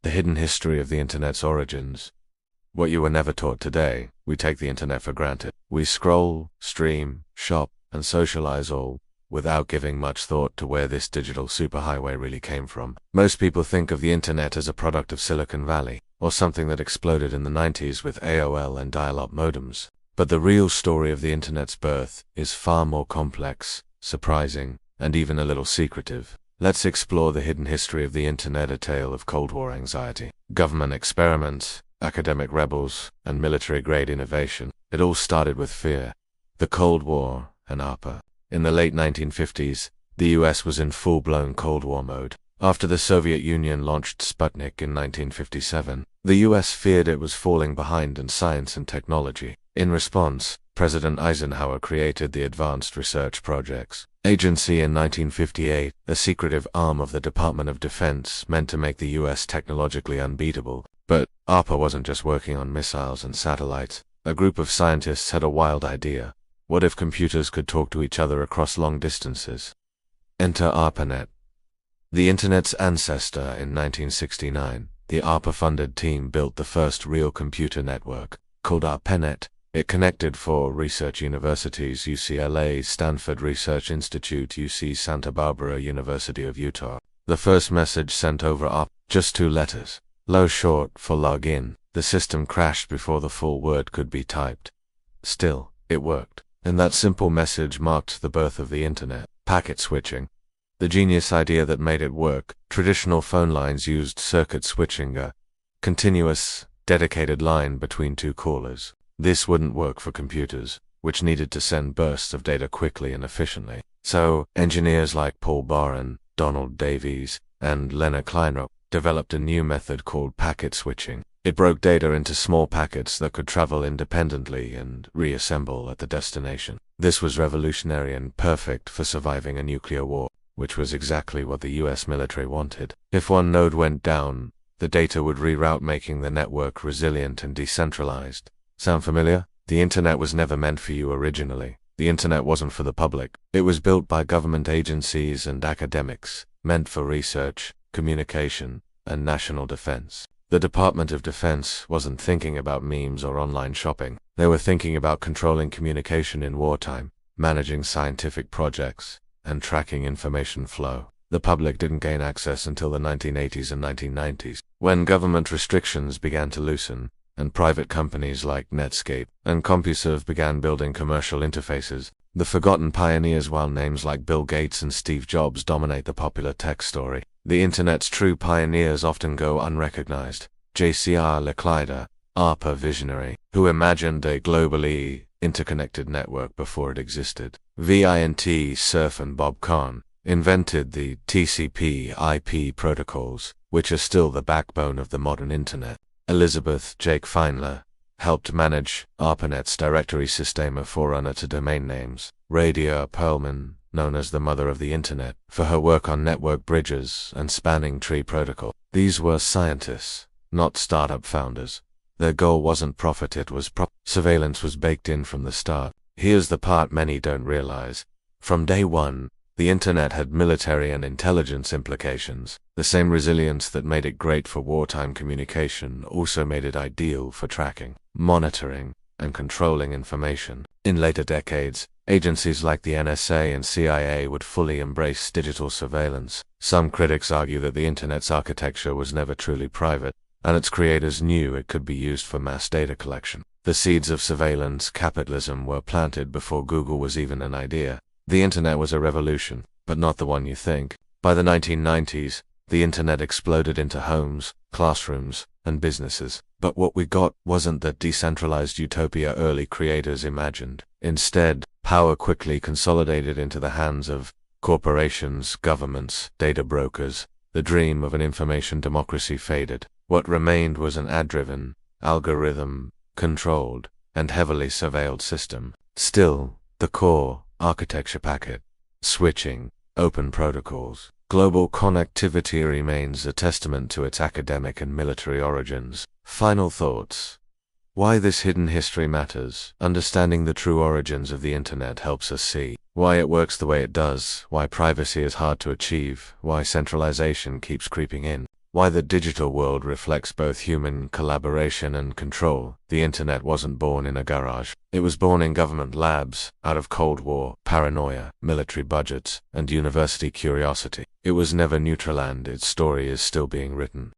The hidden history of the internet's origins. What you were never taught today: we take the internet for granted. We scroll, stream, shop, and socialize all without giving much thought to where this digital superhighway really came from. Most people think of the internet as a product of Silicon Valley, or something that exploded in the 90s with AOL and dial-up modems. But the real story of the internet's birth is far more complex, surprising, and even a little secretive. Let's explore the hidden history of the internet, a tale of Cold War anxiety, government experiments, academic rebels, and military-grade innovation. It all started with fear. The Cold War and ARPA. In the late 1950s, the US was in full-blown Cold War mode. After the Soviet Union launched Sputnik in 1957, the US feared it was falling behind in science and technology. In response, President Eisenhower created the Advanced Research Projects Agency in 1958, a secretive arm of the Department of Defense meant to make the US technologically unbeatable. But ARPA wasn't just working on missiles and satellites. A group of scientists had a wild idea. What if computers could talk to each other across long distances? Enter ARPANET. The internet's ancestor. In 1969, the ARPA-funded team built the first real computer network, called ARPANET. It connected 4 research universities: UCLA, Stanford Research Institute, UC Santa Barbara, University of Utah. The first message sent over ARPA, just 2 letters. LO short for login. The system crashed before the full word could be typed. Still, it worked. And that simple message marked the birth of the internet. Packet switching. The genius idea that made it work. Traditional phone lines used circuit switching, a continuous, dedicated line between 2 callers. This wouldn't work for computers, which needed to send bursts of data quickly and efficiently. So, engineers like Paul Baran, Donald Davies, and Leonard Kleinrock developed a new method called packet switching. It broke data into small packets that could travel independently and reassemble at the destination. This was revolutionary and perfect for surviving a nuclear war, which was exactly what the US military wanted. If one node went down, the data would reroute, making the network resilient and decentralized. Sound familiar? The internet was never meant for you originally. The internet wasn't for the public. It was built by government agencies and academics, meant for research, communication, and national defense. The Department of Defense wasn't thinking about memes or online shopping. They were thinking about controlling communication in wartime, managing scientific projects, and tracking information flow. The public didn't gain access until the 1980s and 1990s, when government restrictions began to loosen, and private companies like Netscape and CompuServe began building commercial interfaces. The forgotten pioneers, while names like Bill Gates and Steve Jobs dominate the popular tech story, the internet's true pioneers often go unrecognized. J.C.R. Leclerc, ARPA visionary, who imagined a globally interconnected network before it existed. VINT Cerf and Bob Kahn invented the TCP/IP protocols, which are still the backbone of the modern internet. Elizabeth Jake Feinler helped manage ARPANET's directory system, a forerunner to domain names. Radia Perlman, known as the mother of the internet, for her work on network bridges and spanning tree protocol. These were scientists, not startup founders. Their goal wasn't profit, it was surveillance was baked in from the start. Here's the part many don't realize. From day one, the internet had military and intelligence implications. The same resilience that made it great for wartime communication also made it ideal for tracking, monitoring, and controlling information. In later decades, agencies like the NSA and CIA would fully embrace digital surveillance. Some critics argue that the internet's architecture was never truly private, and its creators knew it could be used for mass data collection. The seeds of surveillance capitalism were planted before Google was even an idea. The internet was a revolution, but not the one you think. By the 1990s, the internet exploded into homes, classrooms, and businesses. But what we got wasn't the decentralized utopia early creators imagined. Instead, power quickly consolidated into the hands of corporations, governments, data brokers. The dream of an information democracy faded. What remained was an ad-driven, algorithm-controlled, and heavily surveilled system. Still, the core architecture, packet switching, open protocols, global connectivity remains a testament to its academic and military origins. Final thoughts. Why this hidden history matters. Understanding the true origins of the internet helps us see why it works the way it does, why privacy is hard to achieve, why centralization keeps creeping in, Why the digital world reflects both human collaboration and control. The internet wasn't born in a garage. It was born in government labs, out of Cold War paranoia, military budgets, and university curiosity. It was never neutral, and its story is still being written.